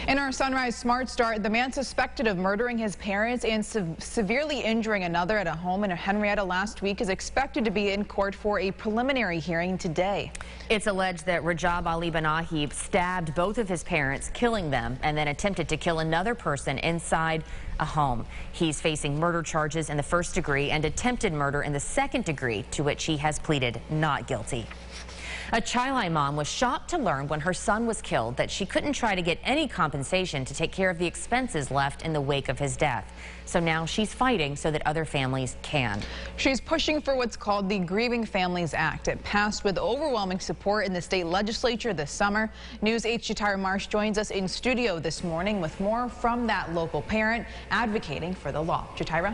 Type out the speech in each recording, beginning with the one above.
In our Sunrise Smart Start, the man suspected of murdering his parents and severely injuring another at a home in Henrietta last week is expected to be in court for a preliminary hearing today. It's alleged that Rajab Ali Banahib stabbed both of his parents, killing them, and then attempted to kill another person inside a home. He's facing murder charges in the first degree and attempted murder in the second degree, to which he has pleaded not guilty. A Chilai mom was shocked to learn when her son was killed that she couldn't try to get any compensation to take care of the expenses left in the wake of his death. So now she's fighting so that other families can. She's pushing for what's called the Grieving Families Act. It passed with overwhelming support in the state legislature this summer. News 8's Jatira Marsh joins us in studio this morning with more from that local parent advocating for the law. Jatira?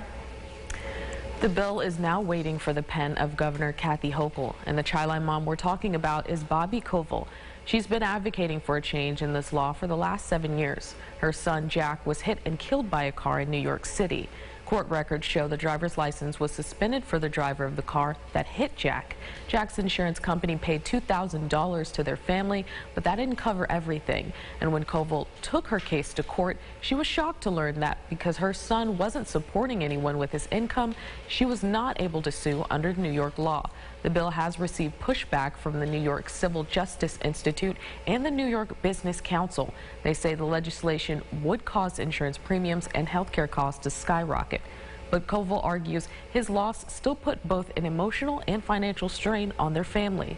The bill is now waiting for the pen of Governor Kathy Hochul, and the Chilai mom we're talking about is Bobby Koval. She's been advocating for a change in this law for the last 7 years. Her son Jack was hit and killed by a car in New York City. Court records show the driver's license was suspended for the driver of the car that hit Jack. Jack's insurance company paid $2,000 to their family, but that didn't cover everything. And when Koval took her case to court, she was shocked to learn that because her son wasn't supporting anyone with his income, she was not able to sue under New York law. The bill has received pushback from the New York Civil Justice Institute and the New York Business Council. They say the legislation would cause insurance premiums and health care costs to skyrocket. But Koval argues his loss still put both an emotional and financial strain on their family.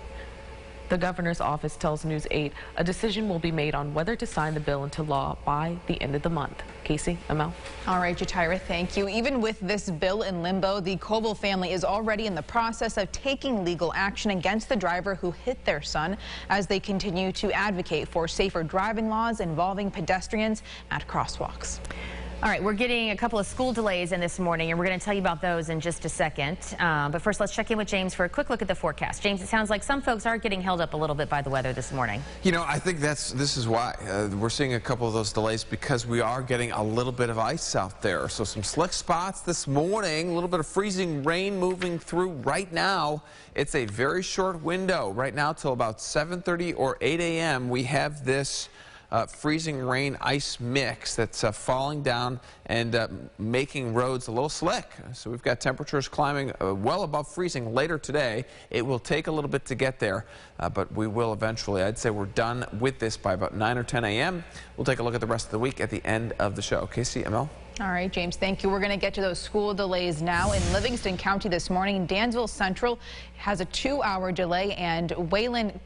The governor's office tells News 8 a decision will be made on whether to sign the bill into law by the end of the month. Casey, Amel. All right, Jatira, thank you. Even with this bill in limbo, the Koval family is already in the process of taking legal action against the driver who hit their son as they continue to advocate for safer driving laws involving pedestrians at crosswalks. All right, we're getting a couple of school delays in this morning, and we're going to tell you about those in just a second. But first, let's check in with James for a quick look at the forecast. James, it sounds like some folks are getting held up a little bit by the weather this morning. You know, I think this is why. We're seeing a couple of those delays because we are getting a little bit of ice out there. So some slick spots this morning, a little bit of freezing rain moving through right now. It's a very short window. Right now till about 7:30 or 8 a.m. we have this freezing rain ice mix that's falling down and making roads a little slick. So we've got temperatures climbing well above freezing later today. It will take a little bit to get there, but we will eventually. I'd say we're done with this by about 9 or 10 a.m. We'll take a look at the rest of the week at the end of the show. Casey, Emil? All right, James, thank you. We're going to get to those school delays now. In Livingston County this morning, Dansville Central has a 2-hour delay, and Wayland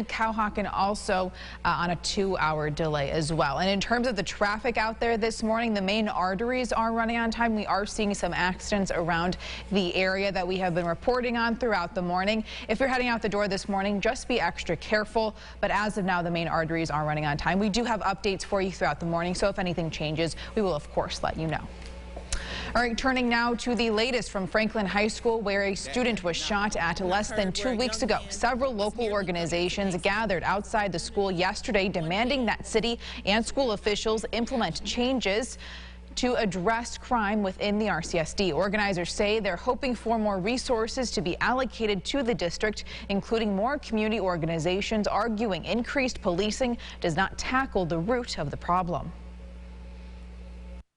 Cowhawken also on a 2-hour delay as well. And in terms of the traffic out there this morning, the main arteries are running on time. We are seeing some accidents around the area that we have been reporting on throughout the morning. If you're heading out the door this morning, just be extra careful. But as of now, the main arteries are running on time. We do have updates for you throughout the morning, so if anything changes, we will, of course, let you know. All right, turning now to the latest from Franklin High School, where a student was shot at less than 2 weeks ago. Several local organizations gathered outside the school yesterday demanding that city and school officials implement changes to address crime within the RCSD. Organizers say they're hoping for more resources to be allocated to the district, including more community organizations arguing increased policing does not tackle the root of the problem.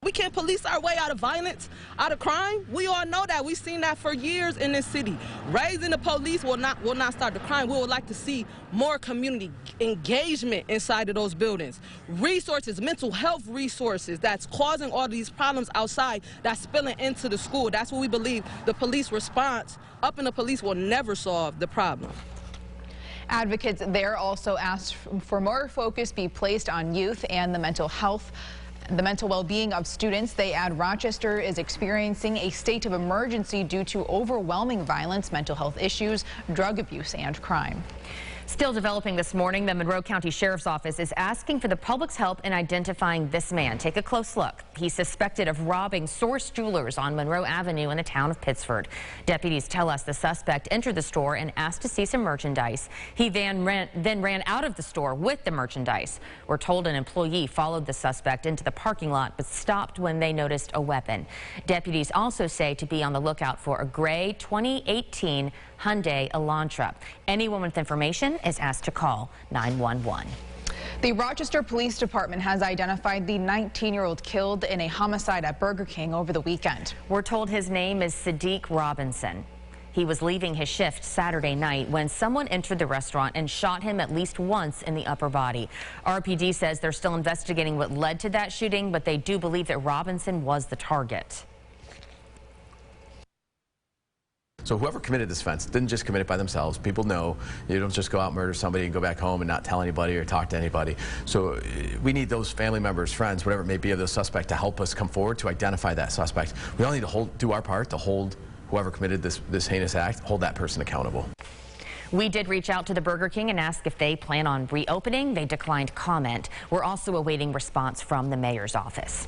We can't police our way out of violence, out of crime. We all know that. We've seen that for years in this city. Raising the police will not stop the crime. We would like to see more community engagement inside of those buildings. Resources, mental health resources that's causing all these problems outside that's spilling into the school. That's what we believe the police response up in the police will never solve the problem. Advocates there also asked for more focus be placed on youth and the mental well-being of students. They add Rochester is experiencing a state of emergency due to overwhelming violence, mental health issues, drug abuse, and crime. Still developing this morning, the Monroe County Sheriff's Office is asking for the public's help in identifying this man. Take a close look. He's suspected of robbing Source Jewelers on Monroe Avenue in the town of Pittsford. Deputies tell us the suspect entered the store and asked to see some merchandise. He then ran out of the store with the merchandise. We're told an employee followed the suspect into the parking lot but stopped when they noticed a weapon. Deputies also say to be on the lookout for a gray 2018 Hyundai Elantra. Anyone with information is asked to call 911. The Rochester Police Department has identified the 19-year-old killed in a homicide at Burger King over the weekend. We're told his name is Sadiq Robinson. He was leaving his shift Saturday night when someone entered the restaurant and shot him at least once in the upper body. RPD says they're still investigating what led to that shooting, but they do believe that Robinson was the target. So whoever committed this offense didn't just commit it by themselves. People know you don't just go out and murder somebody and go back home and not tell anybody or talk to anybody. So we need those family members, friends, whatever it may be of the suspect to help us come forward to identify that suspect. We all need to do our part to hold whoever committed this heinous act, hold that person accountable. We did reach out to the Burger King and ask if they plan on reopening. They declined comment. We're also awaiting response from the mayor's office.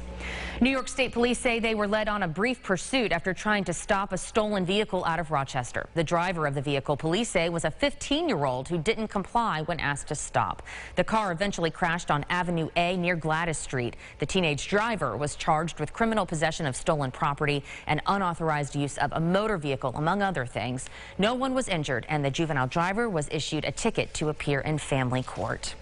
New York State Police say they were led on a brief pursuit after trying to stop a stolen vehicle out of Rochester. The driver of the vehicle, police say, was a 15-year-old who didn't comply when asked to stop. The car eventually crashed on Avenue A near Gladys Street. The teenage driver was charged with criminal possession of stolen property and unauthorized use of a motor vehicle, among other things. No one was injured, and the juvenile driver was issued a ticket to appear in family court.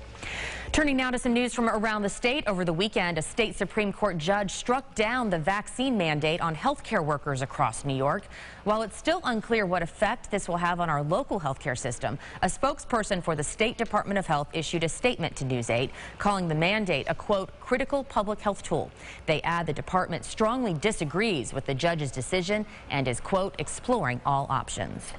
Turning now to some news from around the state. Over the weekend, a state Supreme Court judge struck down the vaccine mandate on healthcare workers across New York. While it's still unclear what effect this will have on our local healthcare system, a spokesperson for the State Department of Health issued a statement to News 8 calling the mandate a, quote, critical public health tool. They add the department strongly disagrees with the judge's decision and is, quote, exploring all options.